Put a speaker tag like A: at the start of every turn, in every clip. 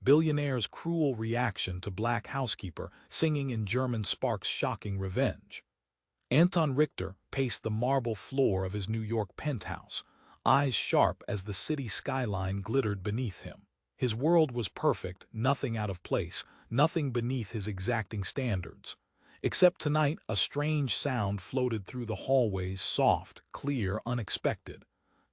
A: Billionaire's cruel reaction to Black Housekeeper singing in German sparks shocking revenge. Anton Richter paced the marble floor of his New York penthouse, eyes sharp as the city skyline glittered beneath him. His world was perfect, nothing out of place, nothing beneath his exacting standards. Except tonight, a strange sound floated through the hallways, soft, clear, unexpected.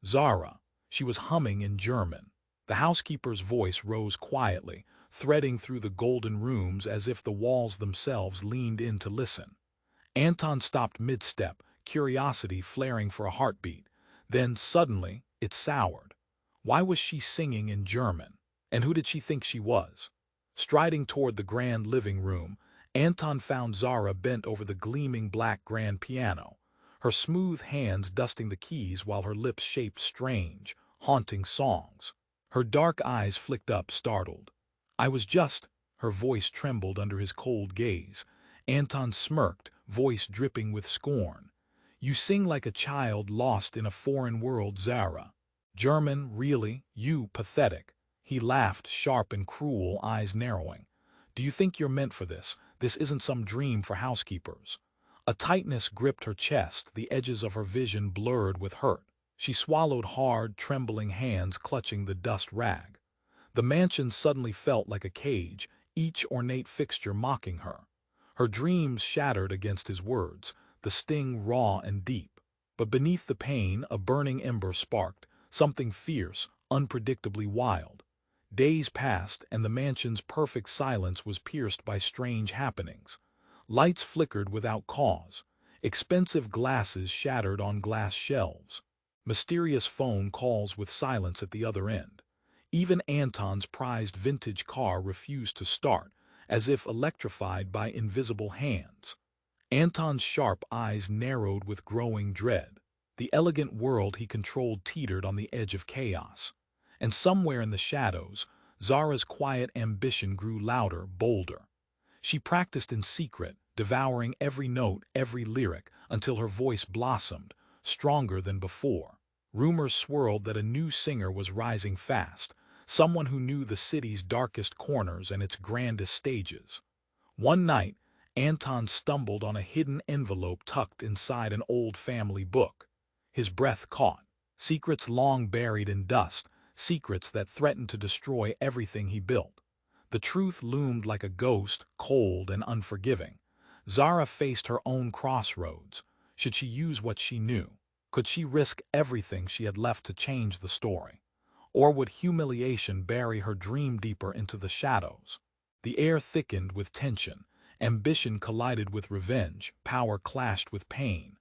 A: Zara. She was humming in German. The housekeeper's voice rose quietly, threading through the golden rooms as if the walls themselves leaned in to listen. Anton stopped mid-step, curiosity flaring for a heartbeat. Then, suddenly, it soured. Why was she singing in German? And who did she think she was? Striding toward the grand living room, Anton found Zara bent over the gleaming black grand piano, her smooth hands dusting the keys while her lips shaped strange, haunting songs. Her dark eyes flicked up, startled. "I was just—" Her voice trembled under his cold gaze. Anton smirked, voice dripping with scorn. "You sing like a child lost in a foreign world, Zara. German, really? You pathetic." He laughed, sharp and cruel, eyes narrowing. "Do you think you're meant for this? This isn't some dream for housekeepers." A tightness gripped her chest, the edges of her vision blurred with hurt. She swallowed hard, trembling hands clutching the dust rag. The mansion suddenly felt like a cage, each ornate fixture mocking her. Her dreams shattered against his words, the sting raw and deep. But beneath the pain, a burning ember sparked, something fierce, unpredictably wild. Days passed, and the mansion's perfect silence was pierced by strange happenings. Lights flickered without cause. Expensive glasses shattered on glass shelves. Mysterious phone calls with silence at the other end. Even Anton's prized vintage car refused to start, as if electrified by invisible hands. Anton's sharp eyes narrowed with growing dread. The elegant world he controlled teetered on the edge of chaos. And somewhere in the shadows, Zara's quiet ambition grew louder, bolder. She practiced in secret, devouring every note, every lyric, until her voice blossomed, stronger than before. Rumors swirled that a new singer was rising fast, someone who knew the city's darkest corners and its grandest stages. One night, Anton stumbled on a hidden envelope tucked inside an old family book. His breath caught. Secrets long buried in dust, secrets that threatened to destroy everything he built. The truth loomed like a ghost, cold and unforgiving. Zara faced her own crossroads. Should she use what she knew? Could she risk everything she had left to change the story? Or would humiliation bury her dream deeper into the shadows? The air thickened with tension. Ambition collided with revenge, power clashed with pain.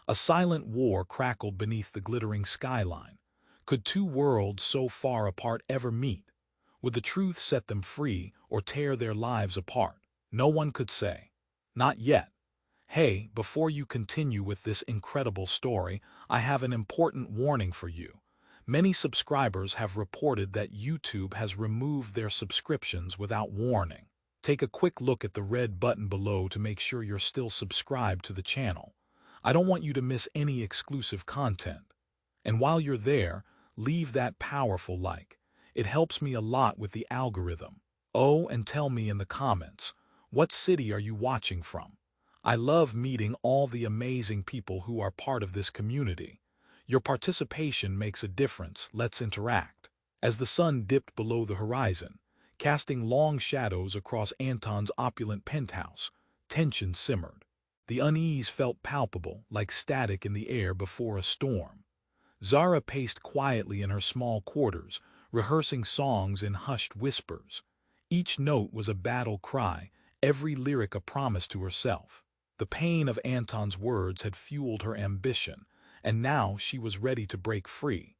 A: A silent war crackled beneath the glittering skyline. Could two worlds so far apart ever meet? Would the truth set them free or tear their lives apart? No one could say. Not yet. Hey, before you continue with this incredible story, I have an important warning for you. Many subscribers have reported that YouTube has removed their subscriptions without warning. Take a quick look at the red button below to make sure you're still subscribed to the channel. I don't want you to miss any exclusive content. And while you're there, leave that powerful like. It helps me a lot with the algorithm. Oh, and tell me in the comments, what city are you watching from? I love meeting all the amazing people who are part of this community. Your participation makes a difference. Let's interact. As the sun dipped below the horizon, casting long shadows across Anton's opulent penthouse, tension simmered. The unease felt palpable, like static in the air before a storm. Zara paced quietly in her small quarters, rehearsing songs in hushed whispers. Each note was a battle cry, every lyric a promise to herself. The pain of Anton's words had fueled her ambition, and now she was ready to break free.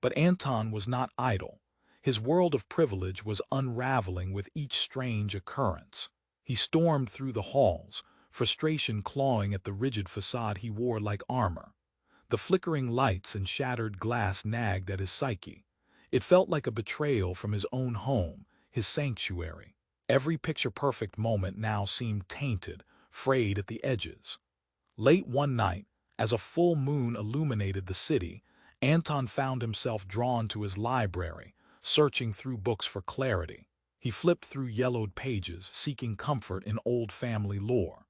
A: But Anton was not idle. His world of privilege was unraveling with each strange occurrence. He stormed through the halls, frustration clawing at the rigid facade he wore like armor. The flickering lights and shattered glass nagged at his psyche. It felt like a betrayal from his own home, his sanctuary. Every picture-perfect moment now seemed tainted, frayed at the edges. Late one night, as a full moon illuminated the city, Anton found himself drawn to his library, searching through books for clarity. He flipped through yellowed pages, seeking comfort in old family lore.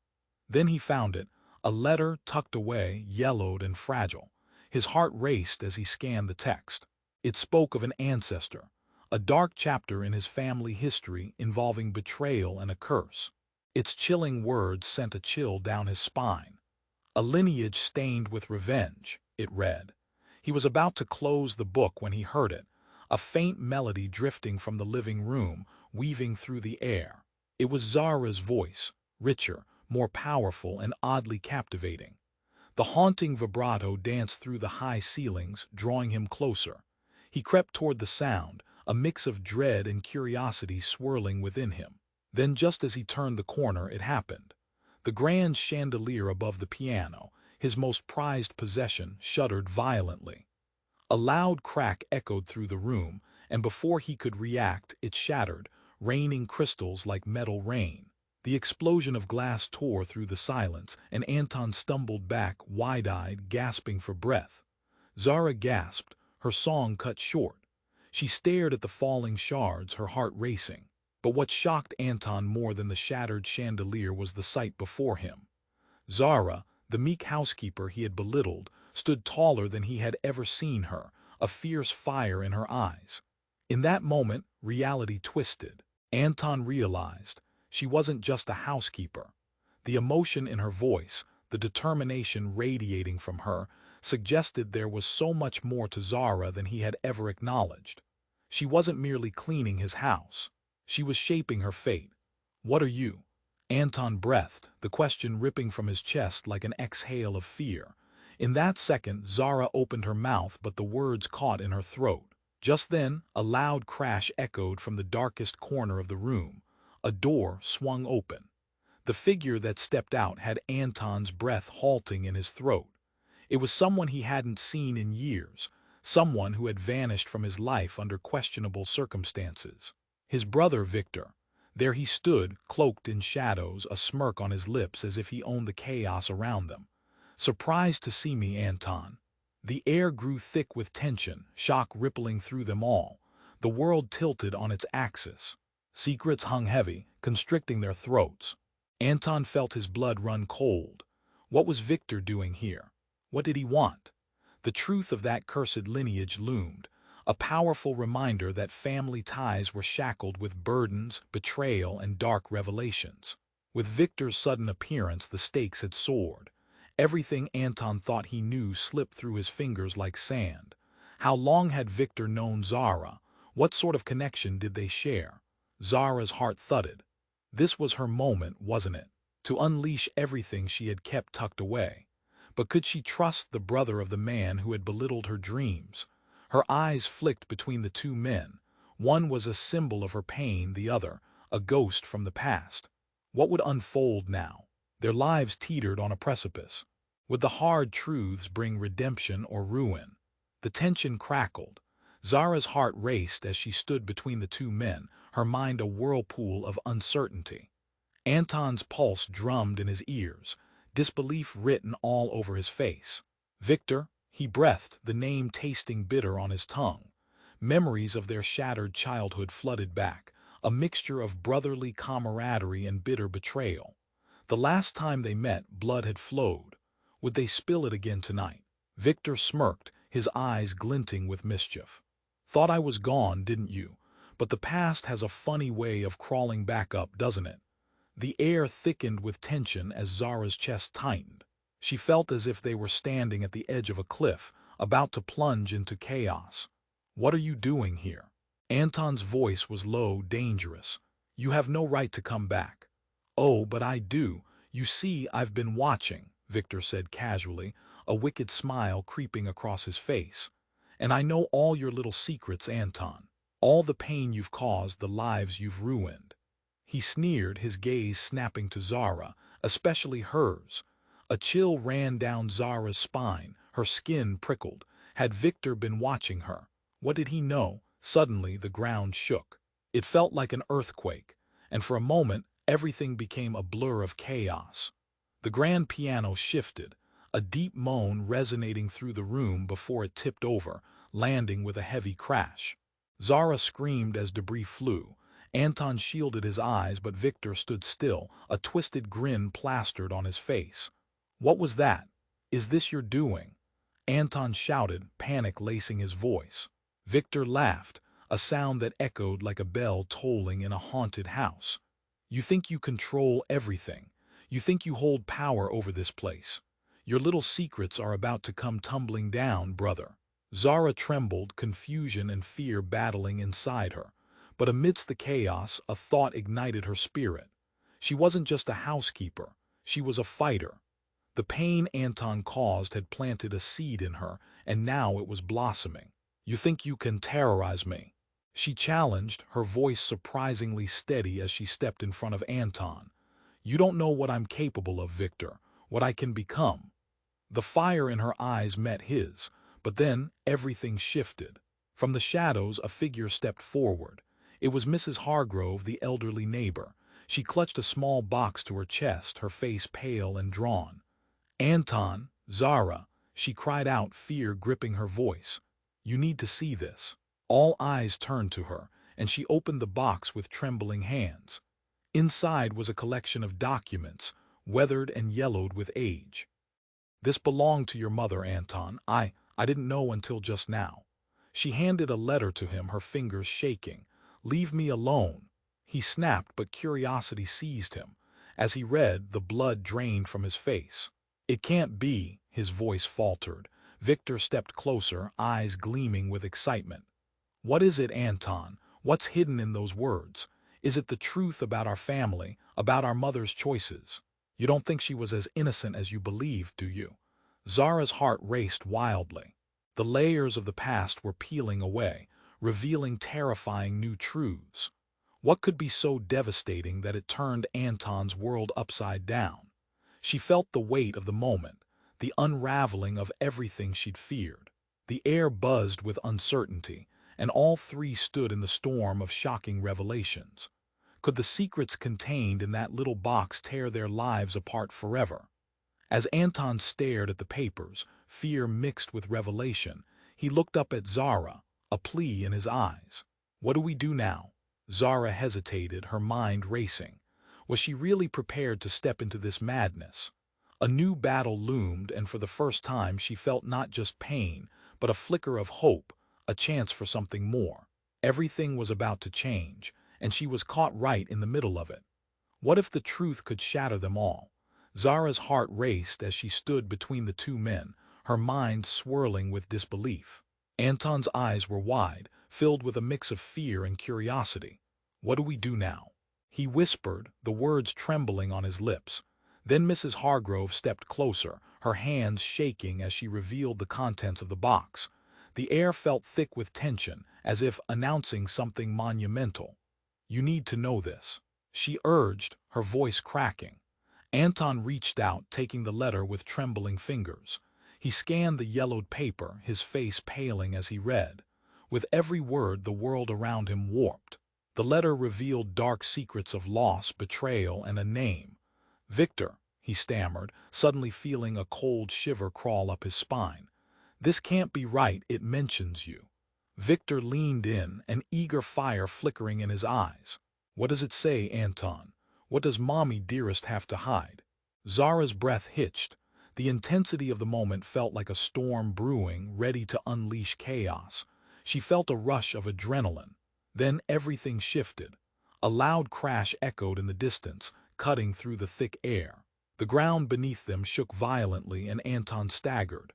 A: Then he found it, a letter tucked away, yellowed and fragile. His heart raced as he scanned the text. It spoke of an ancestor, a dark chapter in his family history involving betrayal and a curse. Its chilling words sent a chill down his spine. A lineage stained with revenge, it read. He was about to close the book when he heard it, a faint melody drifting from the living room, weaving through the air. It was Zara's voice, richer, more powerful, and oddly captivating. The haunting vibrato danced through the high ceilings, drawing him closer. He crept toward the sound, a mix of dread and curiosity swirling within him. Then, just as he turned the corner, it happened. The grand chandelier above the piano, his most prized possession, shuddered violently. A loud crack echoed through the room, and before he could react, it shattered, raining crystals like metal rain. The explosion of glass tore through the silence, and Anton stumbled back, wide-eyed, gasping for breath. Zara gasped, her song cut short. She stared at the falling shards, her heart racing. But what shocked Anton more than the shattered chandelier was the sight before him. Zara, the meek housekeeper he had belittled, stood taller than he had ever seen her, a fierce fire in her eyes. In that moment, reality twisted. Anton realized she wasn't just a housekeeper. The emotion in her voice, the determination radiating from her, suggested there was so much more to Zara than he had ever acknowledged. She wasn't merely cleaning his house. She was shaping her fate. "What are you?" Anton breathed, the question ripping from his chest like an exhale of fear. In that second, Zara opened her mouth, but the words caught in her throat. Just then, a loud crash echoed from the darkest corner of the room. A door swung open. The figure that stepped out had Anton's breath halting in his throat. It was someone he hadn't seen in years, someone who had vanished from his life under questionable circumstances. His brother Victor. There he stood, cloaked in shadows, a smirk on his lips as if he owned the chaos around them. "Surprised to see me, Anton." The air grew thick with tension, shock rippling through them all. The world tilted on its axis. Secrets hung heavy, constricting their throats. Anton felt his blood run cold. What was Victor doing here? What did he want? The truth of that cursed lineage loomed, a powerful reminder that family ties were shackled with burdens, betrayal, and dark revelations. With Victor's sudden appearance, the stakes had soared. Everything Anton thought he knew slipped through his fingers like sand. How long had Victor known Zara? What sort of connection did they share? Zara's heart thudded. This was her moment, wasn't it? To unleash everything she had kept tucked away. But could she trust the brother of the man who had belittled her dreams? Her eyes flicked between the two men. One was a symbol of her pain, the other, a ghost from the past. What would unfold now? Their lives teetered on a precipice. Would the hard truths bring redemption or ruin? The tension crackled. Zara's heart raced as she stood between the two men, her mind a whirlpool of uncertainty. Anton's pulse drummed in his ears, disbelief written all over his face. "Victor," he breathed, the name tasting bitter on his tongue. Memories of their shattered childhood flooded back, a mixture of brotherly camaraderie and bitter betrayal. The last time they met, blood had flowed. Would they spill it again tonight? Victor smirked, his eyes glinting with mischief. "Thought I was gone, didn't you? But the past has a funny way of crawling back up, doesn't it?" The air thickened with tension as Zara's chest tightened. She felt as if they were standing at the edge of a cliff, about to plunge into chaos. "What are you doing here?" Anton's voice was low, dangerous. "You have no right to come back." "Oh, but I do. You see, I've been watching," Victor said casually, a wicked smile creeping across his face. "And I know all your little secrets, Anton. All the pain you've caused, the lives you've ruined." He sneered, his gaze snapping to Zara, especially hers. A chill ran down Zara's spine, her skin prickled. Had Victor been watching her? What did he know? Suddenly, the ground shook. It felt like an earthquake, and for a moment, everything became a blur of chaos. The grand piano shifted, a deep moan resonating through the room before it tipped over, landing with a heavy crash. Zara screamed as debris flew. Anton shielded his eyes, but Victor stood still, a twisted grin plastered on his face. "What was that? Is this your doing?" Anton shouted, panic lacing his voice. Victor laughed, a sound that echoed like a bell tolling in a haunted house. "You think you control everything. You think you hold power over this place. Your little secrets are about to come tumbling down, brother." Zara trembled, confusion and fear battling inside her. But amidst the chaos, a thought ignited her spirit. She wasn't just a housekeeper, she was a fighter. The pain Anton caused had planted a seed in her, and now it was blossoming. "You think you can terrorize me?" she challenged, her voice surprisingly steady as she stepped in front of Anton. "You don't know what I'm capable of, Victor, what I can become." The fire in her eyes met his, but then everything shifted. From the shadows, a figure stepped forward. It was Mrs. Hargrove, the elderly neighbor. She clutched a small box to her chest, her face pale and drawn. "Anton, Zara," she cried out, fear gripping her voice. "You need to see this." All eyes turned to her, and she opened the box with trembling hands. Inside was a collection of documents, weathered and yellowed with age. "This belonged to your mother, Anton. I didn't know until just now." She handed a letter to him, her fingers shaking. "Leave me alone." He snapped, but curiosity seized him. As he read, the blood drained from his face. "It can't be," his voice faltered. Victor stepped closer, eyes gleaming with excitement. "What is it, Anton? What's hidden in those words? Is it the truth about our family, about our mother's choices? You don't think she was as innocent as you believed, do you?" Zara's heart raced wildly. The layers of the past were peeling away, revealing terrifying new truths. What could be so devastating that it turned Anton's world upside down? She felt the weight of the moment, the unraveling of everything she'd feared. The air buzzed with uncertainty, and all three stood in the storm of shocking revelations. Could the secrets contained in that little box tear their lives apart forever? As Anton stared at the papers, fear mixed with revelation, he looked up at Zara, a plea in his eyes. "What do we do now?" Zara hesitated, her mind racing. Was she really prepared to step into this madness? A new battle loomed, and for the first time she felt not just pain, but a flicker of hope, a chance for something more. Everything was about to change, and she was caught right in the middle of it. What if the truth could shatter them all? Zara's heart raced as she stood between the two men, her mind swirling with disbelief. Anton's eyes were wide, filled with a mix of fear and curiosity. "What do we do now?" he whispered, the words trembling on his lips. Then Mrs. Hargrove stepped closer, her hands shaking as she revealed the contents of the box. The air felt thick with tension, as if announcing something monumental. "You need to know this," she urged, her voice cracking. Anton reached out, taking the letter with trembling fingers. He scanned the yellowed paper, his face paling as he read. With every word, the world around him warped. The letter revealed dark secrets of loss, betrayal, and a name. "Victor," he stammered, suddenly feeling a cold shiver crawl up his spine. "This can't be right, it mentions you." Victor leaned in, an eager fire flickering in his eyes. "What does it say, Anton? What does Mommy dearest have to hide?" Zara's breath hitched. The intensity of the moment felt like a storm brewing, ready to unleash chaos. She felt a rush of adrenaline. Then everything shifted. A loud crash echoed in the distance, cutting through the thick air. The ground beneath them shook violently, and Anton staggered.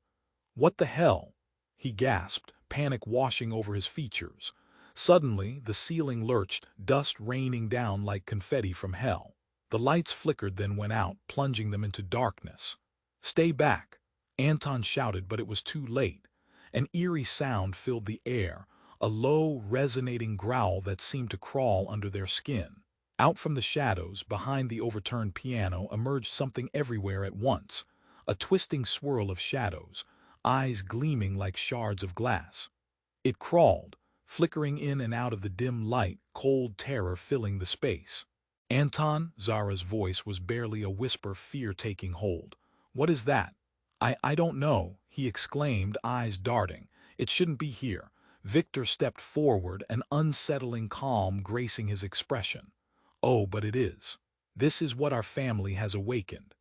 A: "What the hell?" he gasped, panic washing over his features. Suddenly, the ceiling lurched, dust raining down like confetti from hell. The lights flickered, then went out, plunging them into darkness. "Stay back!" Anton shouted, but it was too late. An eerie sound filled the air, a low, resonating growl that seemed to crawl under their skin. Out from the shadows, behind the overturned piano, emerged something everywhere at once. A twisting swirl of shadows, eyes gleaming like shards of glass. It crawled, flickering in and out of the dim light, cold terror filling the space. "Anton," Zara's voice was barely a whisper, fear taking hold. "What is that?" I don't know," he exclaimed, eyes darting. "It shouldn't be here. Victor stepped forward, an unsettling calm gracing his expression. Oh, but it is. This is what our family has awakened.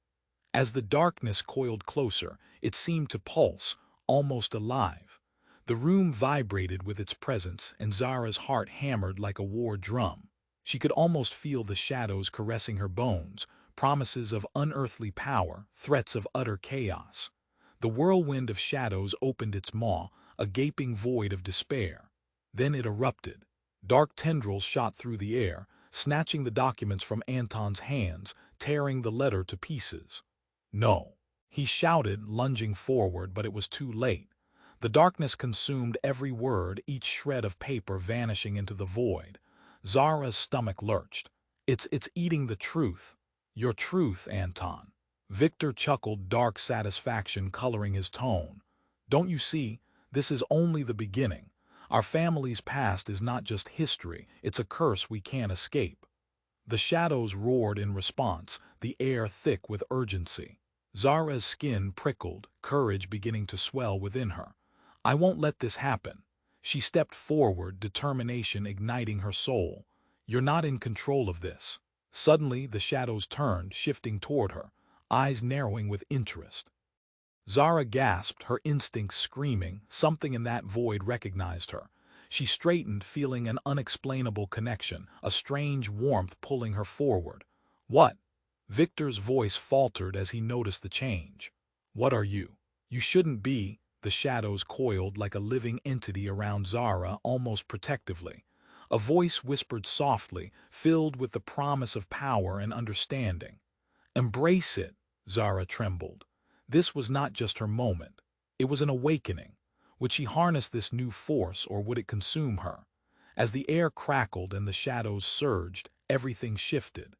A: As the darkness coiled closer, it seemed to pulse, almost alive. The room vibrated with its presence, and Zara's heart hammered like a war drum. She could almost feel the shadows caressing her bones, promises of unearthly power, threats of utter chaos. The whirlwind of shadows opened its maw, a gaping void of despair. Then it erupted. Dark tendrils shot through the air, snatching the documents from Anton's hands, tearing the letter to pieces. No, he shouted, lunging forward, but it was too late. The darkness consumed every word, each shred of paper vanishing into the void. Zara's stomach lurched. It's eating the truth. Your truth, Anton. Victor chuckled, dark satisfaction coloring his tone. Don't you see? This is only the beginning. Our family's past is not just history, it's a curse we can't escape. The shadows roared in response, the air thick with urgency. Zara's skin prickled, courage beginning to swell within her. I won't let this happen. She stepped forward, determination igniting her soul. You're not in control of this. Suddenly, the shadows turned, shifting toward her, eyes narrowing with interest. Zara gasped, her instincts screaming. Something in that void recognized her. She straightened, feeling an unexplainable connection, a strange warmth pulling her forward. What? Victor's voice faltered as he noticed the change. What are you? You shouldn't be. The shadows coiled like a living entity around Zara, almost protectively. A voice whispered softly, filled with the promise of power and understanding. Embrace it, Zara trembled. This was not just her moment. It was an awakening. Would she harness this new force, or would it consume her? As the air crackled and the shadows surged, everything shifted.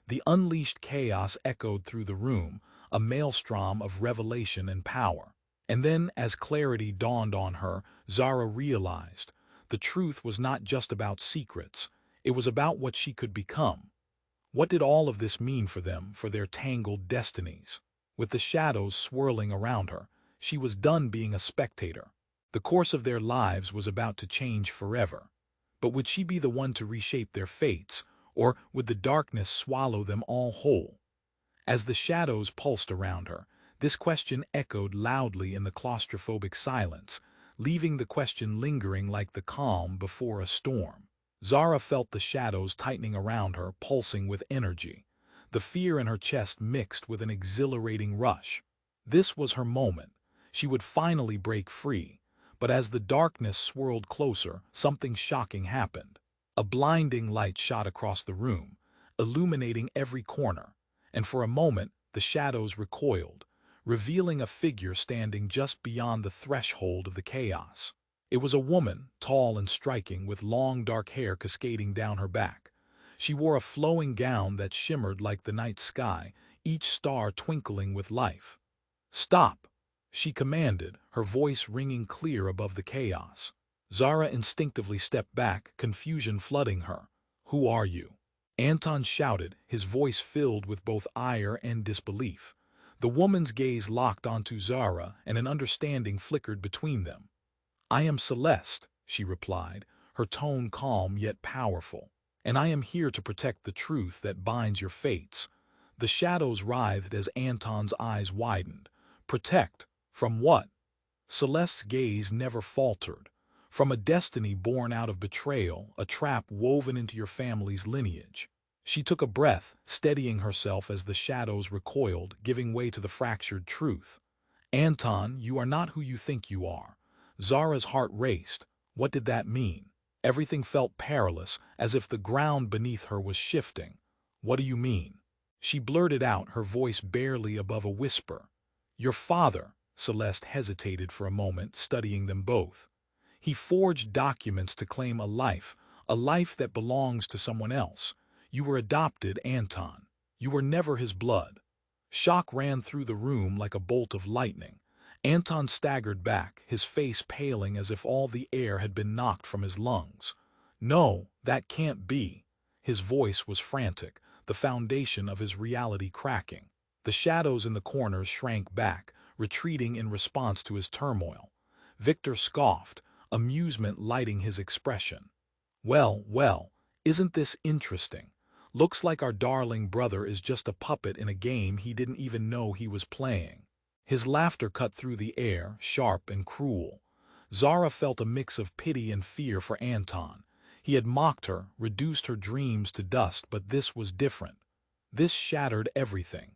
A: The unleashed chaos echoed through the room, a maelstrom of revelation and power. And then, as clarity dawned on her, Zara realized the truth was not just about secrets. It was about what she could become. What did all of this mean for them, for their tangled destinies? With the shadows swirling around her, she was done being a spectator. The course of their lives was about to change forever. But would she be the one to reshape their fates, or would the darkness swallow them all whole? As the shadows pulsed around her, this question echoed loudly in the claustrophobic silence, leaving the question lingering like the calm before a storm. Zara felt the shadows tightening around her, pulsing with energy. The fear in her chest mixed with an exhilarating rush. This was her moment. She would finally break free. But as the darkness swirled closer, something shocking happened. A blinding light shot across the room, illuminating every corner. And for a moment, the shadows recoiled, revealing a figure standing just beyond the threshold of the chaos. It was a woman, tall and striking, with long dark hair cascading down her back. She wore a flowing gown that shimmered like the night sky, each star twinkling with life. "Stop!" she commanded, her voice ringing clear above the chaos. Zara instinctively stepped back, confusion flooding her. "Who are you?" Anton shouted, his voice filled with both ire and disbelief. The woman's gaze locked onto Zara, and an understanding flickered between them. "I am Celeste," she replied, her tone calm yet powerful. "And I am here to protect the truth that binds your fates." The shadows writhed as Anton's eyes widened. Protect? From what? Celeste's gaze never faltered. From a destiny born out of betrayal, a trap woven into your family's lineage. She took a breath, steadying herself as the shadows recoiled, giving way to the fractured truth. "Anton, you are not who you think you are." Zara's heart raced. What did that mean? Everything felt perilous, as if the ground beneath her was shifting. "What do you mean?" She blurted out, her voice barely above a whisper. "Your father." Celeste hesitated for a moment, studying them both. "He forged documents to claim a life that belongs to someone else. You were adopted, Anton. You were never his blood." Shock ran through the room like a bolt of lightning. Anton staggered back, his face paling as if all the air had been knocked from his lungs. "No, that can't be." His voice was frantic, the foundation of his reality cracking. The shadows in the corners shrank back, retreating in response to his turmoil. Victor scoffed, amusement lighting his expression. Well, well, isn't this interesting? Looks like our darling brother is just a puppet in a game he didn't even know he was playing. His laughter cut through the air, sharp and cruel. Zara felt a mix of pity and fear for Anton. He had mocked her, reduced her dreams to dust, but this was different. This shattered everything.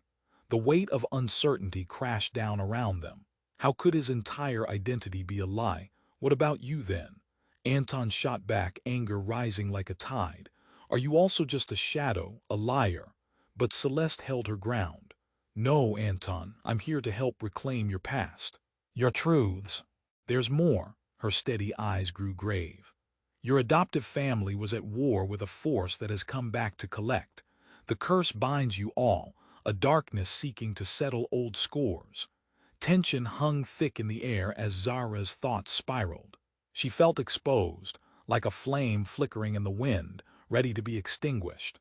A: The weight of uncertainty crashed down around them. How could his entire identity be a lie? What about you then? Anton shot back, anger rising like a tide. Are you also just a shadow, a liar? But Celeste held her ground. No, Anton, I'm here to help reclaim your past. Your truths. There's more. Her steady eyes grew grave. Your adoptive family was at war with a force that has come back to collect. The curse binds you all, a darkness seeking to settle old scores. Tension hung thick in the air as Zara's thoughts spiraled. She felt exposed, like a flame flickering in the wind, ready to be extinguished.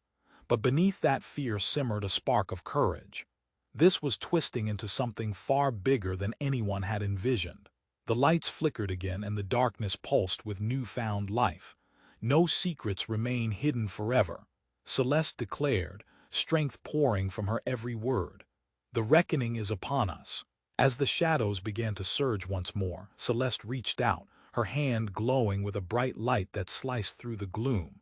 A: But beneath that fear simmered a spark of courage. This was twisting into something far bigger than anyone had envisioned. The lights flickered again and the darkness pulsed with newfound life. No secrets remain hidden forever, Celeste declared, strength pouring from her every word. The reckoning is upon us. As the shadows began to surge once more, Celeste reached out, her hand glowing with a bright light that sliced through the gloom.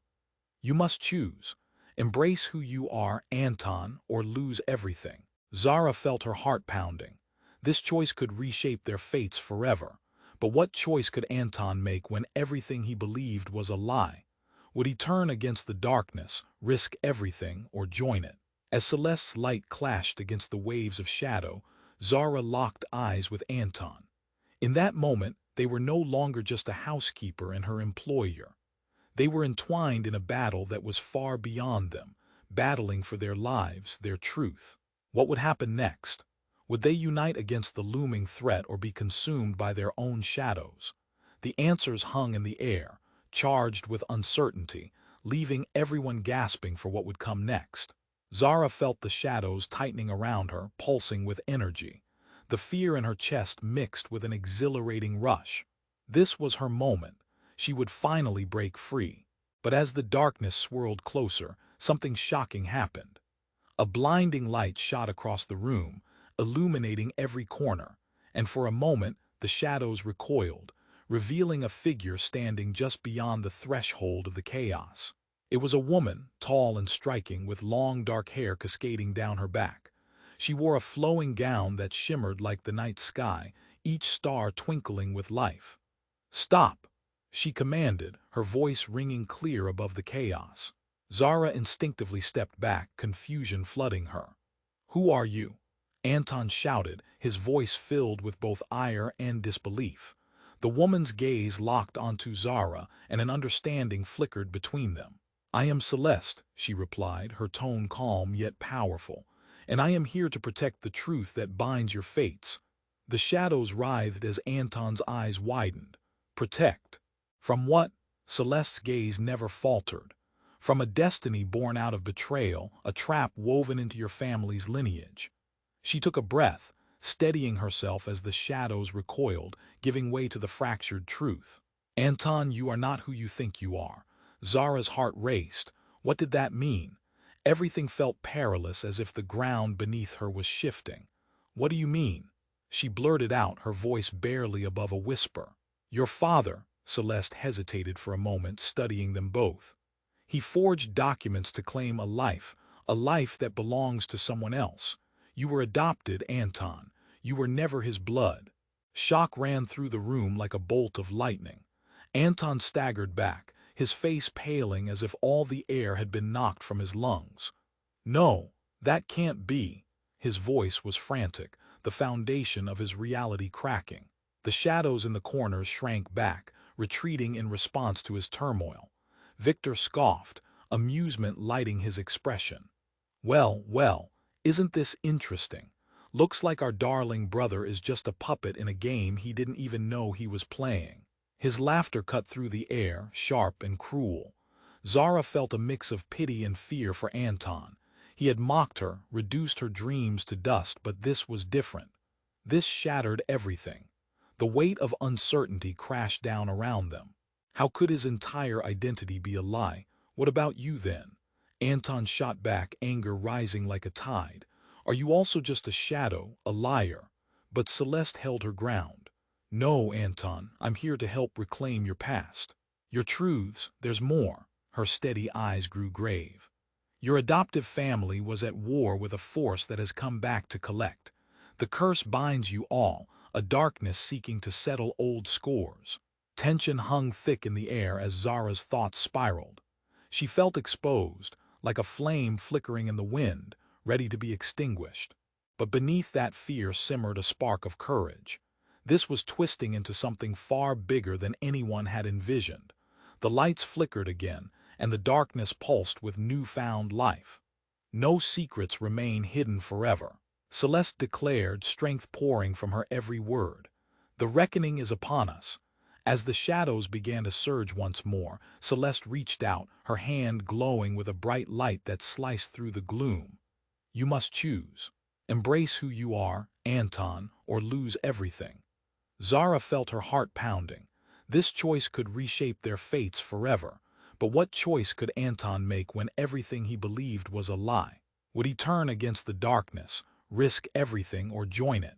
A: You must choose. Embrace who you are, Anton, or lose everything. Zara felt her heart pounding. This choice could reshape their fates forever. But what choice could Anton make when everything he believed was a lie? Would he turn against the darkness, risk everything, or join it? As Celeste's light clashed against the waves of shadow, Zara locked eyes with Anton. In that moment, they were no longer just a housekeeper and her employer. They were entwined in a battle that was far beyond them, battling for their lives, their truth. What would happen next? Would they unite against the looming threat or be consumed by their own shadows? The answers hung in the air, charged with uncertainty, leaving everyone gasping for what would come next. Zara felt the shadows tightening around her, pulsing with energy. The fear in her chest mixed with an exhilarating rush. This was her moment. She would finally break free. But as the darkness swirled closer, something shocking happened. A blinding light shot across the room, illuminating every corner, and for a moment the shadows recoiled, revealing a figure standing just beyond the threshold of the chaos. It was a woman, tall and striking, with long dark hair cascading down her back. She wore a flowing gown that shimmered like the night sky, each star twinkling with life. "Stop!" she commanded, her voice ringing clear above the chaos. Zara instinctively stepped back, confusion flooding her. "Who are you?" Anton shouted, his voice filled with both ire and disbelief. The woman's gaze locked onto Zara, and an understanding flickered between them. "I am Celeste," she replied, her tone calm yet powerful, "and I am here to protect the truth that binds your fates." The shadows writhed as Anton's eyes widened. "Protect? From what?" Celeste's gaze never faltered. "From a destiny born out of betrayal, a trap woven into your family's lineage." She took a breath, steadying herself as the shadows recoiled, giving way to the fractured truth. "Anton, you are not who you think you are." Zara's heart raced. What did that mean? Everything felt perilous, as if the ground beneath her was shifting. "What do you mean?" She blurted out, her voice barely above a whisper. "Your father," Celeste hesitated for a moment, studying them both. "He forged documents to claim a life that belongs to someone else. You were adopted, Anton. You were never his blood." Shock ran through the room like a bolt of lightning. Anton staggered back, his face paling as if all the air had been knocked from his lungs. "No, that can't be." His voice was frantic, the foundation of his reality cracking. The shadows in the corners shrank back, retreating in response to his turmoil. Victor scoffed, amusement lighting his expression. "Well, well, isn't this interesting? Looks like our darling brother is just a puppet in a game he didn't even know he was playing." His laughter cut through the air, sharp and cruel. Zara felt a mix of pity and fear for Anton. He had mocked her, reduced her dreams to dust, but this was different. This shattered everything. The weight of uncertainty crashed down around them. How could his entire identity be a lie? What about you then? Anton shot back, anger rising like a tide. Are you also just a shadow, a liar? But Celeste held her ground. No, Anton, I'm here to help reclaim your past. Your truths, there's more. Her steady eyes grew grave. Your adoptive family was at war with a force that has come back to collect. The curse binds you all, a darkness seeking to settle old scores. Tension hung thick in the air as Zara's thoughts spiraled. She felt exposed, like a flame flickering in the wind, ready to be extinguished. But beneath that fear simmered a spark of courage. This was twisting into something far bigger than anyone had envisioned. The lights flickered again, and the darkness pulsed with newfound life. No secrets remain hidden forever, Celeste declared, strength pouring from her every word. The reckoning is upon us. As the shadows began to surge once more, Celeste reached out, her hand glowing with a bright light that sliced through the gloom. You must choose. Embrace who you are, Anton, or lose everything. Zara felt her heart pounding. This choice could reshape their fates forever. But what choice could Anton make when everything he believed was a lie? Would he turn against the darkness, risk everything, or join it?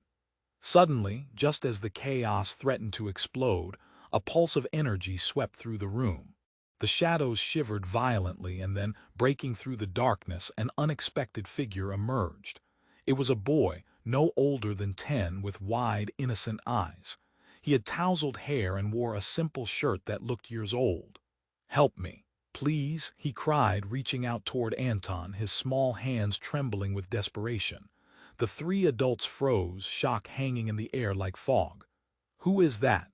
A: Suddenly, just as the chaos threatened to explode, a pulse of energy swept through the room. The shadows shivered violently, and then, breaking through the darkness, an unexpected figure emerged. It was a boy, no older than 10, with wide, innocent eyes. He had tousled hair and wore a simple shirt that looked years old. "Help me, please," he cried, reaching out toward Anton, his small hands trembling with desperation. The three adults froze, shock hanging in the air like fog. "Who is that?"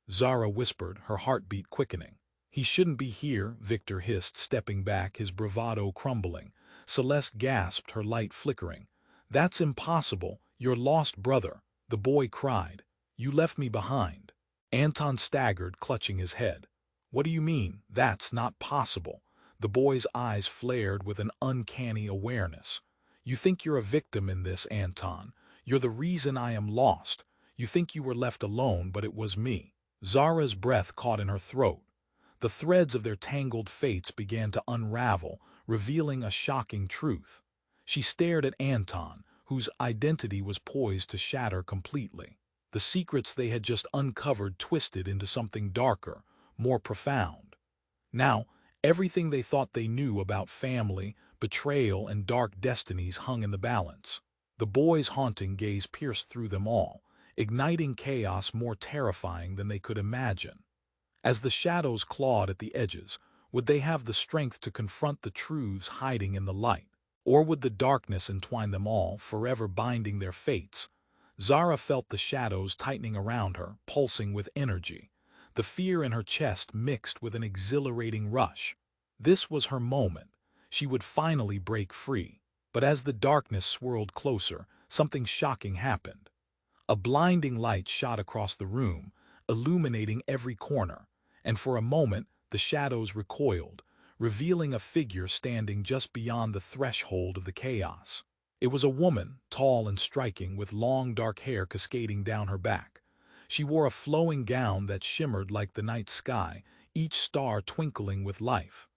A: Zara whispered, her heartbeat quickening. "He shouldn't be here," Victor hissed, stepping back, his bravado crumbling. Celeste gasped, her light flickering. "That's impossible. Your lost brother," the boy cried. "You left me behind." Anton staggered, clutching his head. "What do you mean? That's not possible." The boy's eyes flared with an uncanny awareness. "You think you're a victim in this, Anton. You're the reason I am lost. You think you were left alone, but it was me." Zara's breath caught in her throat. The threads of their tangled fates began to unravel, revealing a shocking truth. She stared at Anton, whose identity was poised to shatter completely. The secrets they had just uncovered twisted into something darker, more profound. Now, everything they thought they knew about family, betrayal, and dark destinies hung in the balance. The boy's haunting gaze pierced through them all, igniting chaos more terrifying than they could imagine. As the shadows clawed at the edges, would they have the strength to confront the truths hiding in the light? Or would the darkness entwine them all, forever binding their fates? Zara felt the shadows tightening around her, pulsing with energy. The fear in her chest mixed with an exhilarating rush. This was her moment. She would finally break free. But as the darkness swirled closer, something shocking happened. A blinding light shot across the room, illuminating every corner, and for a moment the shadows recoiled, revealing a figure standing just beyond the threshold of the chaos. It was a woman, tall and striking, with long dark hair cascading down her back. She wore a flowing gown that shimmered like the night sky, each star twinkling with life.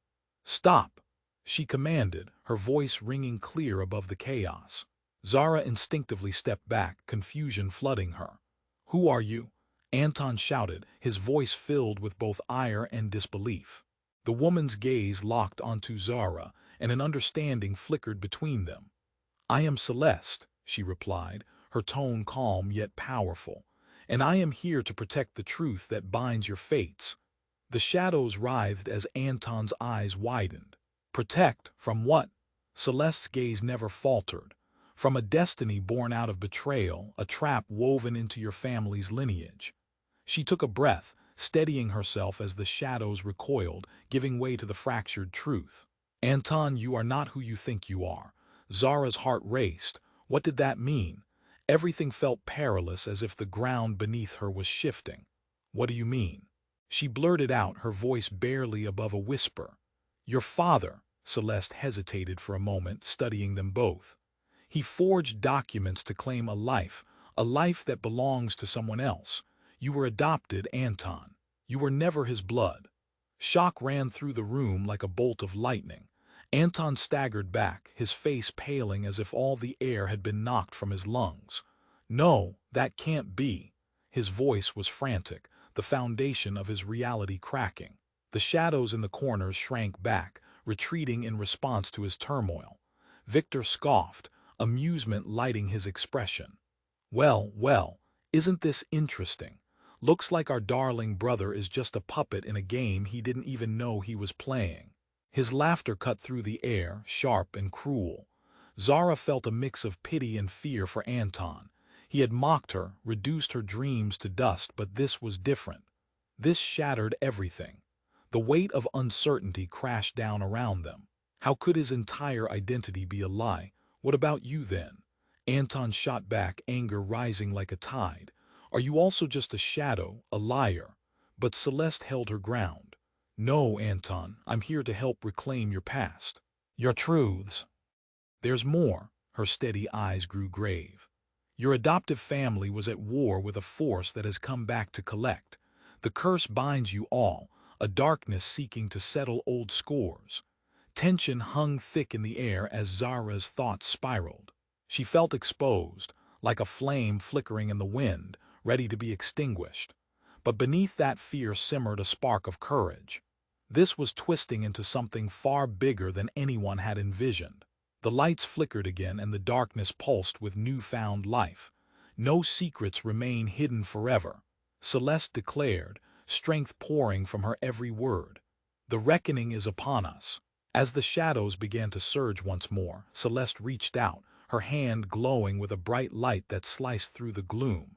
A: "Stop!" she commanded, her voice ringing clear above the chaos. Zara instinctively stepped back, confusion flooding her. "Who are you?" Anton shouted, his voice filled with both ire and disbelief. The woman's gaze locked onto Zara, and an understanding flickered between them. "I am Celeste," she replied, her tone calm yet powerful, "and I am here to protect the truth that binds your fates." The shadows writhed as Anton's eyes widened. "Protect? From what?" Celeste's gaze never faltered. "From a destiny born out of betrayal, a trap woven into your family's lineage." She took a breath, steadying herself as the shadows recoiled, giving way to the fractured truth. "Anton, you are not who you think you are." Zara's heart raced. What did that mean? Everything felt perilous, as if the ground beneath her was shifting. "What do you mean?" She blurted out, her voice barely above a whisper. "Your father," Celeste hesitated for a moment, studying them both. "He forged documents to claim a life that belongs to someone else. You were adopted, Anton. You were never his blood. Shock ran through the room like a bolt of lightning. Anton staggered back, his face paling as if all the air had been knocked from his lungs. No, that can't be. His voice was frantic, the foundation of his reality cracking. The shadows in the corners shrank back, retreating in response to his turmoil. Victor scoffed, amusement lighting his expression. Well, well, isn't this interesting? Looks like our darling brother is just a puppet in a game he didn't even know he was playing. His laughter cut through the air, sharp and cruel. Zara felt a mix of pity and fear for Anton. He had mocked her, reduced her dreams to dust, but this was different. This shattered everything. The weight of uncertainty crashed down around them. How could his entire identity be a lie? What about you then? Anton shot back, anger rising like a tide. Are you also just a shadow, a liar? But Celeste held her ground. No, Anton, I'm here to help reclaim your past. Your truths. There's more. Her steady eyes grew grave. Your adoptive family was at war with a force that has come back to collect. The curse binds you all, a darkness seeking to settle old scores. Tension hung thick in the air as Zara's thoughts spiraled. She felt exposed, like a flame flickering in the wind, ready to be extinguished. But beneath that fear simmered a spark of courage. This was twisting into something far bigger than anyone had envisioned. The lights flickered again and the darkness pulsed with newfound life. No secrets remain hidden forever, Celeste declared, strength pouring from her every word. The reckoning is upon us. As the shadows began to surge once more, Celeste reached out, her hand glowing with a bright light that sliced through the gloom.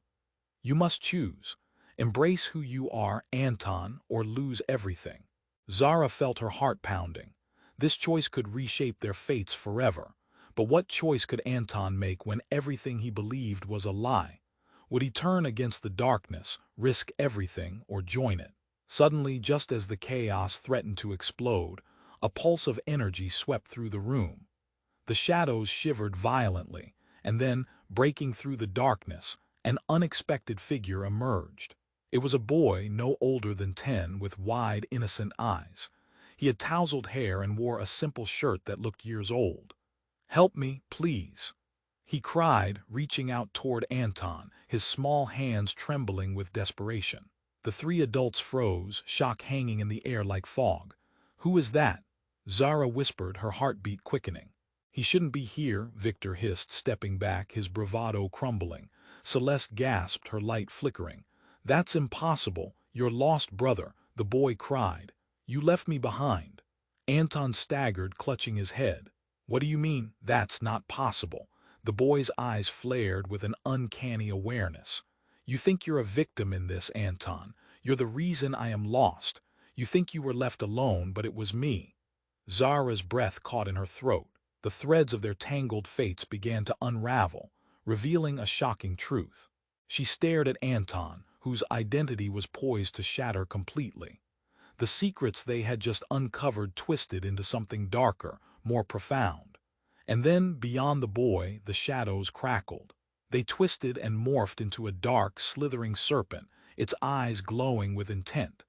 A: You must choose. Embrace who you are, Anton, or lose everything. Zara felt her heart pounding. This choice could reshape their fates forever. But what choice could Anton make when everything he believed was a lie? Would he turn against the darkness, risk everything, or join it? Suddenly, just as the chaos threatened to explode, a pulse of energy swept through the room. The shadows shivered violently, and then, breaking through the darkness, an unexpected figure emerged. It was a boy no older than 10 with wide, innocent eyes. He had tousled hair and wore a simple shirt that looked years old. "Help me, please," he cried, reaching out toward Anton, his small hands trembling with desperation. The three adults froze, shock hanging in the air like fog. "Who is that?" Zara whispered, her heartbeat quickening. "He shouldn't be here," Victor hissed, stepping back, his bravado crumbling. Celeste gasped, her light flickering. "That's impossible. Your lost brother," the boy cried. "You left me behind." Anton staggered, clutching his head. "What do you mean, that's not possible?" The boy's eyes flared with an uncanny awareness. "You think you're a victim in this, Anton. You're the reason I am lost. You think you were left alone, but it was me." Zara's breath caught in her throat. The threads of their tangled fates began to unravel, revealing a shocking truth. She stared at Anton, whose identity was poised to shatter completely. The secrets they had just uncovered twisted into something darker, more profound. And then, beyond the boy, the shadows crackled. They twisted and morphed into a dark, slithering serpent, its eyes glowing with intent.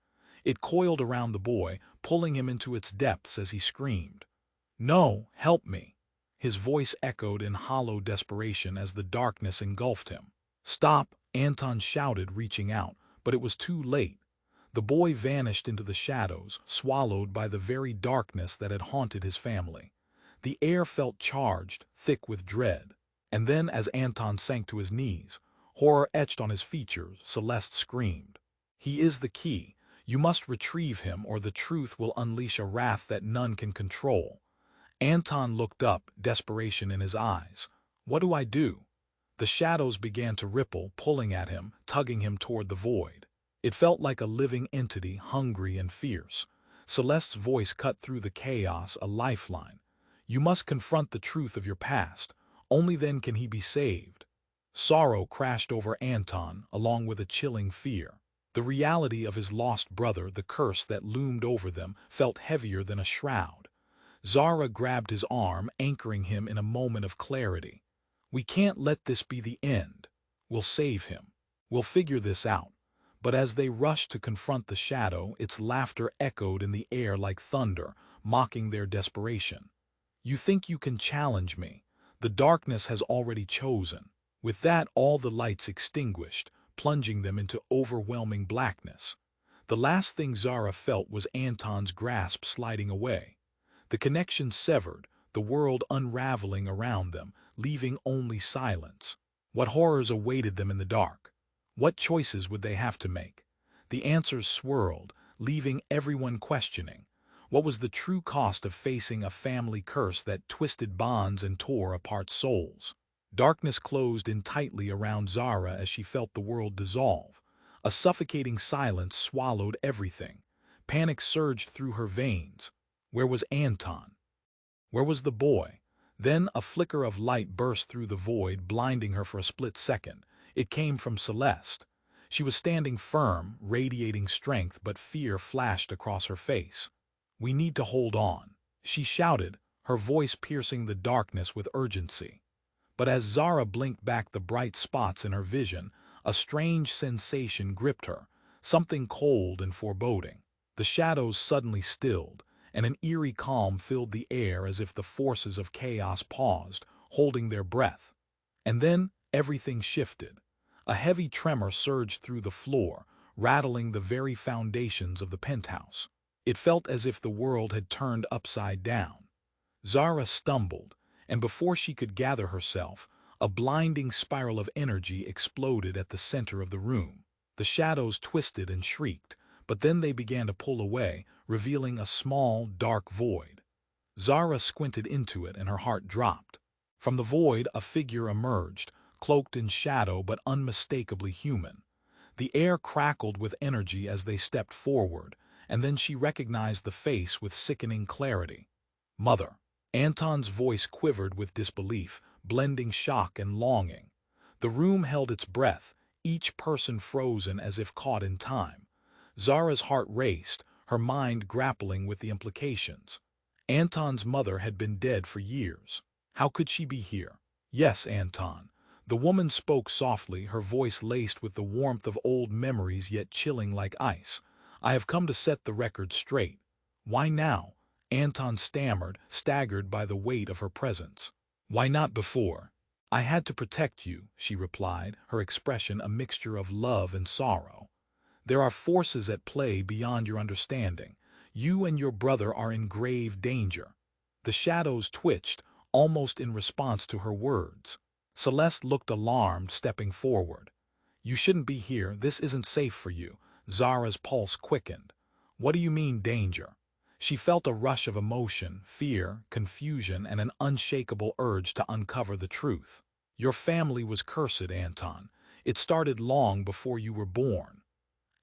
A: It coiled around the boy, pulling him into its depths as he screamed. "No, help me!" His voice echoed in hollow desperation as the darkness engulfed him. "Stop!" Anton shouted, reaching out, but it was too late. The boy vanished into the shadows, swallowed by the very darkness that had haunted his family. The air felt charged, thick with dread. And then, as Anton sank to his knees, horror etched on his features, Celeste screamed. "He is the key. You must retrieve him, or the truth will unleash a wrath that none can control." Anton looked up, desperation in his eyes. "What do I do?" The shadows began to ripple, pulling at him, tugging him toward the void. It felt like a living entity, hungry and fierce. Celeste's voice cut through the chaos, a lifeline. "You must confront the truth of your past. Only then can he be saved." Sorrow crashed over Anton, along with a chilling fear. The reality of his lost brother, the curse that loomed over them, felt heavier than a shroud. Zara grabbed his arm, anchoring him in a moment of clarity. "We can't let this be the end. We'll save him. We'll figure this out. But as they rushed to confront the shadow, its laughter echoed in the air like thunder, mocking their desperation. You think you can challenge me? The darkness has already chosen. With that, all the lights extinguished, plunging them into overwhelming blackness. The last thing Zara felt was Anton's grasp sliding away. The connection severed, the world unraveling around them, leaving only silence. What horrors awaited them in the dark? What choices would they have to make? The answers swirled, leaving everyone questioning. What was the true cost of facing a family curse that twisted bonds and tore apart souls? Darkness closed in tightly around Zara as she felt the world dissolve. A suffocating silence swallowed everything. Panic surged through her veins. Where was Anton? Where was the boy? Then a flicker of light burst through the void, blinding her for a split second. It came from Celeste. She was standing firm, radiating strength, but fear flashed across her face. "We need to hold on," she shouted, her voice piercing the darkness with urgency. But as Zara blinked back the bright spots in her vision, a strange sensation gripped her, something cold and foreboding. The shadows suddenly stilled, and an eerie calm filled the air as if the forces of chaos paused, holding their breath. And then everything shifted. A heavy tremor surged through the floor, rattling the very foundations of the penthouse. It felt as if the world had turned upside down. Zara stumbled, and before she could gather herself, a blinding spiral of energy exploded at the center of the room. The shadows twisted and shrieked, but then they began to pull away, revealing a small, dark void. Zara squinted into it and her heart dropped. From the void, a figure emerged, cloaked in shadow but unmistakably human. The air crackled with energy as they stepped forward, and then she recognized the face with sickening clarity. "Mother." Anton's voice quivered with disbelief, blending shock and longing. The room held its breath, each person frozen as if caught in time. Zara's heart raced, her mind grappling with the implications. Anton's mother had been dead for years. How could she be here? "Yes, Anton." The woman spoke softly, her voice laced with the warmth of old memories yet chilling like ice. "I have come to set the record straight." "Why now?" Anton stammered, staggered by the weight of her presence. "Why not before?" "I had to protect you," she replied, her expression a mixture of love and sorrow. "There are forces at play beyond your understanding. You and your brother are in grave danger." The shadows twitched, almost in response to her words. Celeste looked alarmed, stepping forward. "You shouldn't be here. This isn't safe for you." Zara's pulse quickened. "What do you mean, danger?" She felt a rush of emotion, fear, confusion, and an unshakable urge to uncover the truth. "Your family was cursed, Anton. It started long before you were born."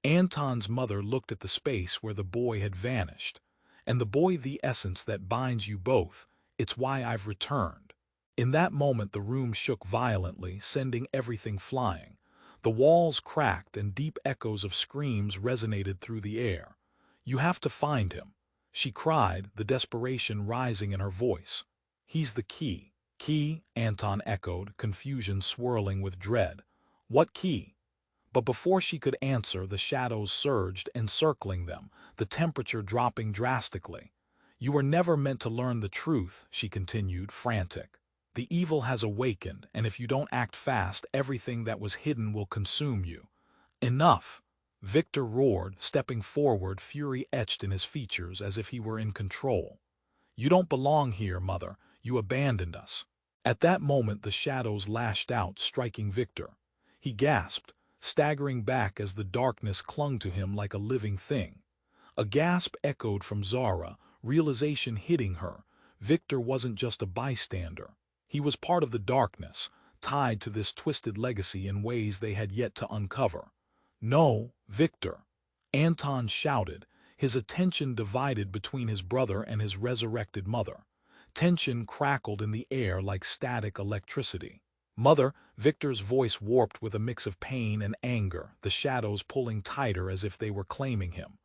A: Anton's mother looked at the space where the boy had vanished. "And the boy, the essence that binds you both. It's why I've returned." In that moment the room shook violently, sending everything flying. The walls cracked and deep echoes of screams resonated through the air. "You have to find him," she cried, the desperation rising in her voice. "He's the key." "Key?" Anton echoed, confusion swirling with dread. "What key?" But before she could answer, the shadows surged, encircling them, the temperature dropping drastically. "You were never meant to learn the truth," she continued, frantic. "The evil has awakened, and if you don't act fast, everything that was hidden will consume you." "Enough!" Victor roared, stepping forward, fury etched in his features as if he were in control. "You don't belong here, Mother. You abandoned us." At that moment the shadows lashed out, striking Victor. He gasped, staggering back as the darkness clung to him like a living thing. A gasp echoed from Zara, realization hitting her. Victor wasn't just a bystander. He was part of the darkness, tied to this twisted legacy in ways they had yet to uncover. "No, Victor!" Anton shouted, his attention divided between his brother and his resurrected mother. Tension crackled in the air like static electricity. "Mother!" Victor's voice warped with a mix of pain and anger, the shadows pulling tighter as if they were claiming him.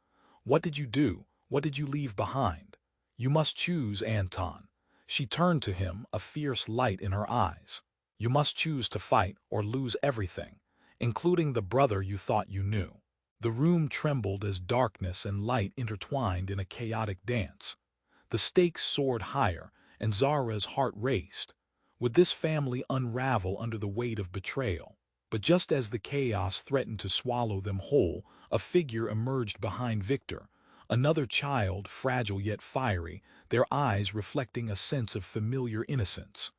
A: "What did you do? What did you leave behind? You must choose, Anton." She turned to him, a fierce light in her eyes. "You must choose to fight or lose everything, including the brother you thought you knew." The room trembled as darkness and light intertwined in a chaotic dance. The stakes soared higher, and Zara's heart raced. Would this family unravel under the weight of betrayal? But just as the chaos threatened to swallow them whole, a figure emerged behind Victor, another child, fragile yet fiery, their eyes reflecting a sense of familiar innocence.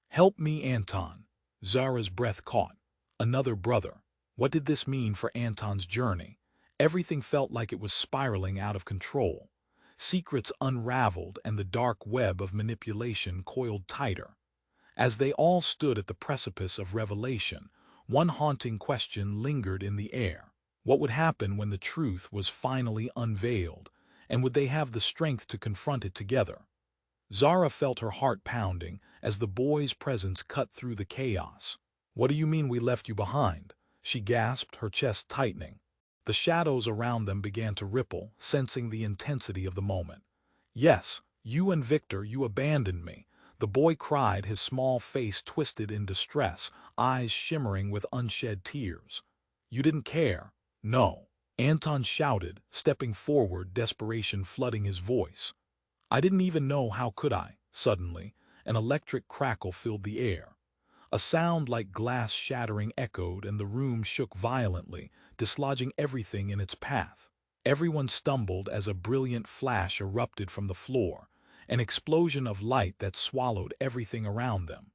A: "Help me, Anton." Zara's breath caught. Another brother. What did this mean for Anton's journey? Everything felt like it was spiraling out of control. Secrets unraveled and the dark web of manipulation coiled tighter. As they all stood at the precipice of revelation, one haunting question lingered in the air. What would happen when the truth was finally unveiled, and would they have the strength to confront it together? Zara felt her heart pounding as the boy's presence cut through the chaos. "What do you mean we left you behind?" she gasped, her chest tightening. The shadows around them began to ripple, sensing the intensity of the moment. "Yes, you and Victor, you abandoned me," the boy cried, his small face twisted in distress, eyes shimmering with unshed tears. "You didn't care." "No," Anton shouted, stepping forward, desperation flooding his voice. "I didn't even know how could I." Suddenly, an electric crackle filled the air. A sound like glass shattering echoed, and the room shook violently, dislodging everything in its path. Everyone stumbled as a brilliant flash erupted from the floor, an explosion of light that swallowed everything around them.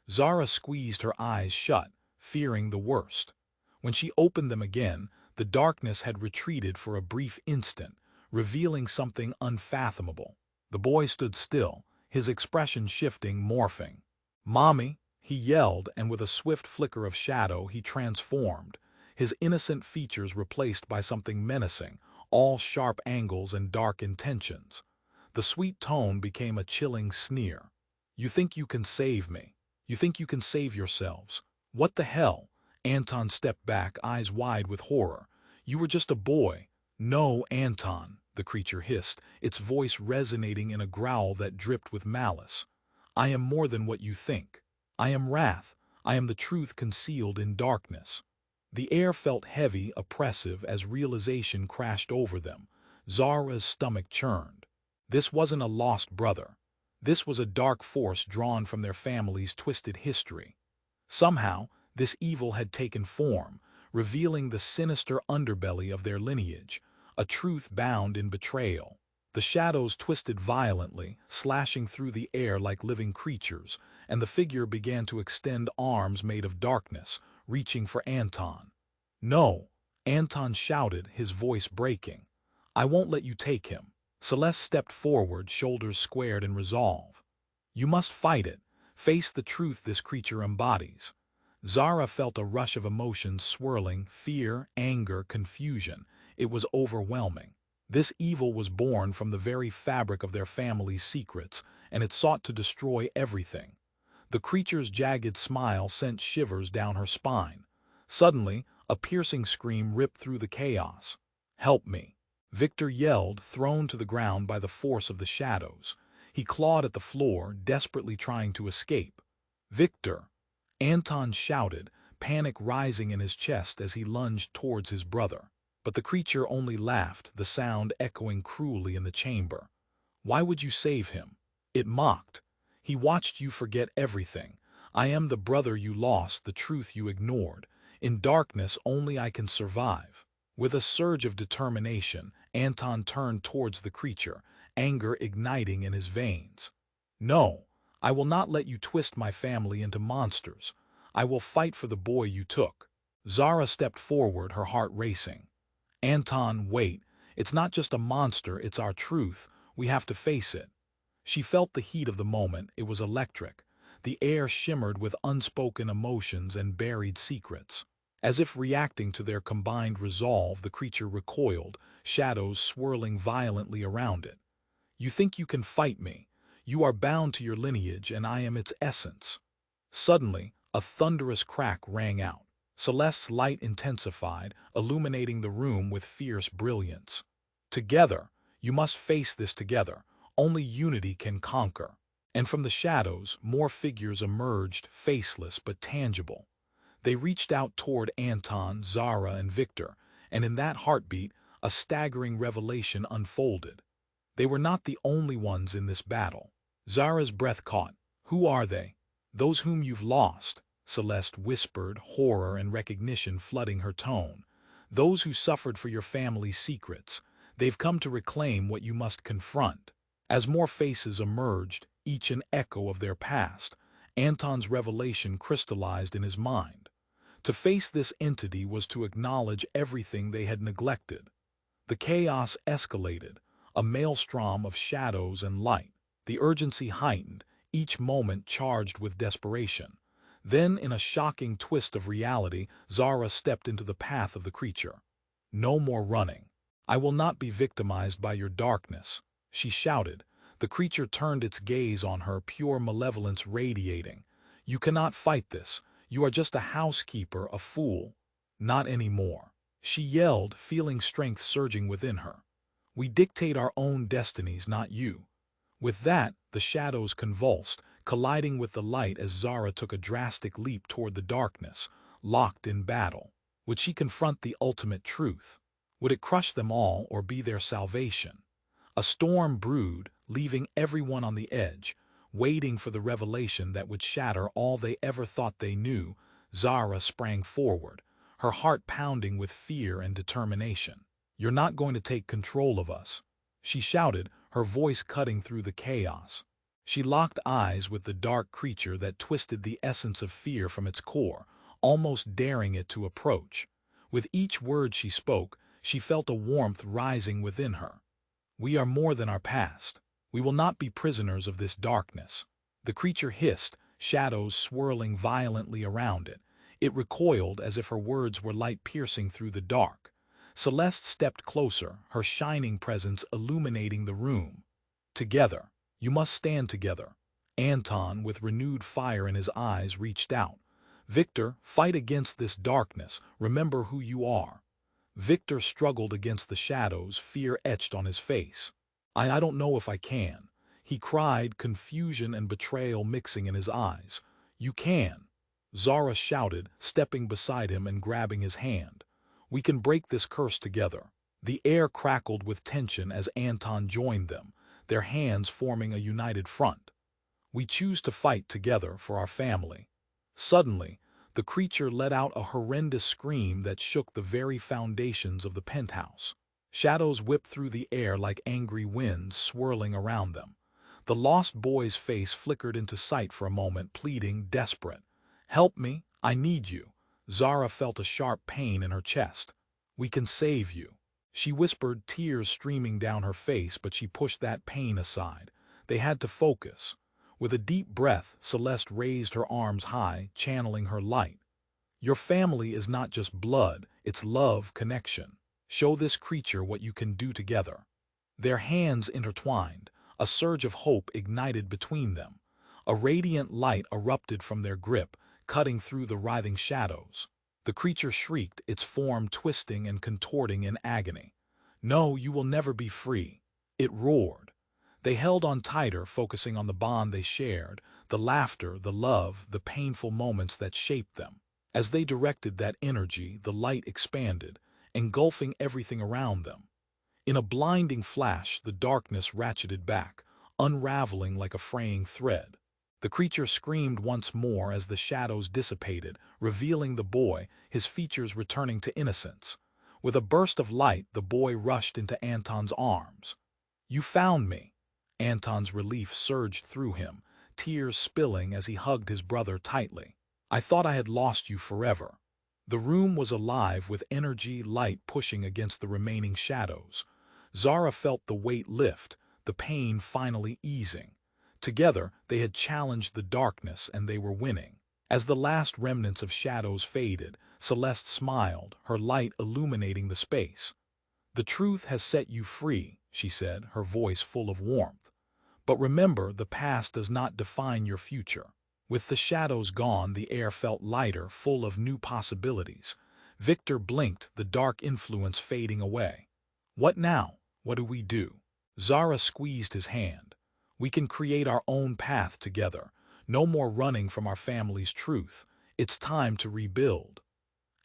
A: Zara squeezed her eyes shut, fearing the worst. When she opened them again, the darkness had retreated for a brief instant, revealing something unfathomable. The boy stood still, his expression shifting, morphing. "Mommy!" he yelled, and with a swift flicker of shadow he transformed, his innocent features replaced by something menacing, all sharp angles and dark intentions. The sweet tone became a chilling sneer. "You think you can save me? You think you can save yourselves? What the hell?" Anton stepped back, eyes wide with horror. "You were just a boy." "No, Anton," the creature hissed, its voice resonating in a growl that dripped with malice. "I am more than what you think. I am wrath. I am the truth concealed in darkness." The air felt heavy, oppressive, as realization crashed over them. Zara's stomach churned. This wasn't a lost brother. This was a dark force drawn from their family's twisted history. Somehow, this evil had taken form, revealing the sinister underbelly of their lineage, a truth bound in betrayal. The shadows twisted violently, slashing through the air like living creatures, and the figure began to extend arms made of darkness, reaching for Anton. "No!" Anton shouted, his voice breaking. "I won't let you take him." Celeste stepped forward, shoulders squared in resolve. "You must fight it. Face the truth this creature embodies." Zara felt a rush of emotions swirling, fear, anger, confusion. It was overwhelming. This evil was born from the very fabric of their family's secrets, and it sought to destroy everything. The creature's jagged smile sent shivers down her spine. Suddenly, a piercing scream ripped through the chaos. "Help me!" Victor yelled, thrown to the ground by the force of the shadows. He clawed at the floor, desperately trying to escape. "Victor!" Anton shouted, panic rising in his chest as he lunged towards his brother. But the creature only laughed, the sound echoing cruelly in the chamber. "Why would you save him?" it mocked. "He watched you forget everything. I am the brother you lost, the truth you ignored. In darkness only I can survive." With a surge of determination, Anton turned towards the creature, anger igniting in his veins. "No, I will not let you twist my family into monsters. I will fight for the boy you took." Zara stepped forward, her heart racing. "Anton, wait. It's not just a monster, it's our truth. We have to face it." She felt the heat of the moment. It was electric. The air shimmered with unspoken emotions and buried secrets. As if reacting to their combined resolve, the creature recoiled, shadows swirling violently around it. "You think you can fight me? You are bound to your lineage, and I am its essence." Suddenly, a thunderous crack rang out. Celeste's light intensified, illuminating the room with fierce brilliance. "Together! You must face this together. Only unity can conquer." And from the shadows, more figures emerged, faceless but tangible. They reached out toward Anton, Zara, and Victor, And in that heartbeat, a staggering revelation unfolded. They were not the only ones in this battle. Zara's breath caught. "Who are they?" "Those whom you've lost," Celeste whispered, horror and recognition flooding her tone. "Those who suffered for your family's secrets. They've come to reclaim what you must confront." As more faces emerged, each an echo of their past, Anton's revelation crystallized in his mind. To face this entity was to acknowledge everything they had neglected. The chaos escalated, a maelstrom of shadows and light. The urgency heightened, each moment charged with desperation. Then, in a shocking twist of reality, Zara stepped into the path of the creature. "No more running. I will not be victimized by your darkness," she shouted. The creature turned its gaze on her, pure malevolence radiating. "You cannot fight this. You are just a housekeeper, a fool." "Not anymore," she yelled, feeling strength surging within her. "We dictate our own destinies, not you." With that, the shadows convulsed, colliding with the light as Zara took a drastic leap toward the darkness, locked in battle. Would she confront the ultimate truth? Would it crush them all or be their salvation? A storm brewed, leaving everyone on the edge, waiting for the revelation that would shatter all they ever thought they knew. Zara sprang forward, her heart pounding with fear and determination. "You're not going to take control of us," she shouted, her voice cutting through the chaos. She locked eyes with the dark creature that twisted the essence of fear from its core, almost daring it to approach. With each word she spoke, she felt a warmth rising within her. "We are more than our past. We will not be prisoners of this darkness." The creature hissed, shadows swirling violently around it. It recoiled as if her words were light piercing through the dark. Celeste stepped closer, her shining presence illuminating the room. "Together. You must stand together." Anton, with renewed fire in his eyes, reached out. "Victor, fight against this darkness. Remember who you are." Victor struggled against the shadows, fear etched on his face. I don't know if I can," he cried, confusion and betrayal mixing in his eyes. "You can," Zara shouted, stepping beside him and grabbing his hand. "We can break this curse together." The air crackled with tension as Anton joined them, their hands forming a united front. "We choose to fight together for our family." Suddenly, the creature let out a horrendous scream that shook the very foundations of the penthouse. Shadows whipped through the air like angry winds swirling around them. The lost boy's face flickered into sight for a moment, pleading, desperate. "Help me, I need you." Zara felt a sharp pain in her chest. "We can save you," she whispered, tears streaming down her face, but she pushed that pain aside. They had to focus. With a deep breath, Celeste raised her arms high, channeling her light. "Your family is not just blood, it's love, connection. Show this creature what you can do together." Their hands intertwined, a surge of hope ignited between them. A radiant light erupted from their grip, cutting through the writhing shadows. The creature shrieked, its form twisting and contorting in agony. "No, you will never be free," it roared. They held on tighter, focusing on the bond they shared, the laughter, the love, the painful moments that shaped them. As they directed that energy, the light expanded, engulfing everything around them. In a blinding flash, the darkness ratcheted back, unraveling like a fraying thread. The creature screamed once more as the shadows dissipated, revealing the boy, his features returning to innocence. With a burst of light, the boy rushed into Anton's arms. "You found me." Anton's relief surged through him, tears spilling as he hugged his brother tightly. "I thought I had lost you forever." The room was alive with energy, light pushing against the remaining shadows. Zara felt the weight lift, the pain finally easing. Together, they had challenged the darkness and they were winning. As the last remnants of shadows faded, Celeste smiled, her light illuminating the space. "The truth has set you free," she said, her voice full of warmth. "But remember, the past does not define your future." With the shadows gone, the air felt lighter, full of new possibilities. Victor blinked, the dark influence fading away. "What now? What do we do?" Zara squeezed his hand. "We can create our own path together. No more running from our family's truth. It's time to rebuild."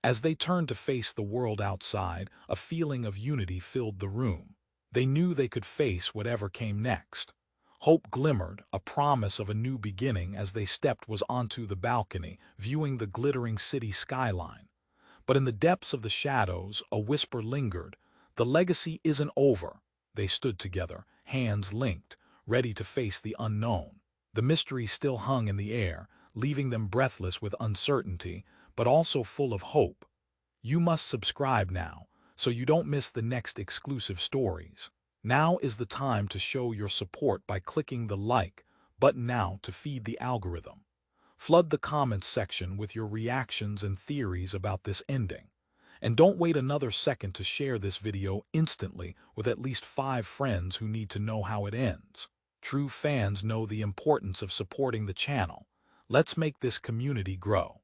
A: As they turned to face the world outside, a feeling of unity filled the room. They knew they could face whatever came next. Hope glimmered, a promise of a new beginning as they stepped was onto the balcony, viewing the glittering city skyline. But in the depths of the shadows, a whisper lingered. The legacy isn't over. They stood together, hands linked, ready to face the unknown. The mystery still hung in the air, leaving them breathless with uncertainty, but also full of hope. You must subscribe now, so you don't miss the next exclusive stories. Now is the time to show your support by clicking the like button now to feed the algorithm. Flood the comments section with your reactions and theories about this ending. And don't wait another second to share this video instantly with at least 5 friends who need to know how it ends. True fans know the importance of supporting the channel. Let's make this community grow.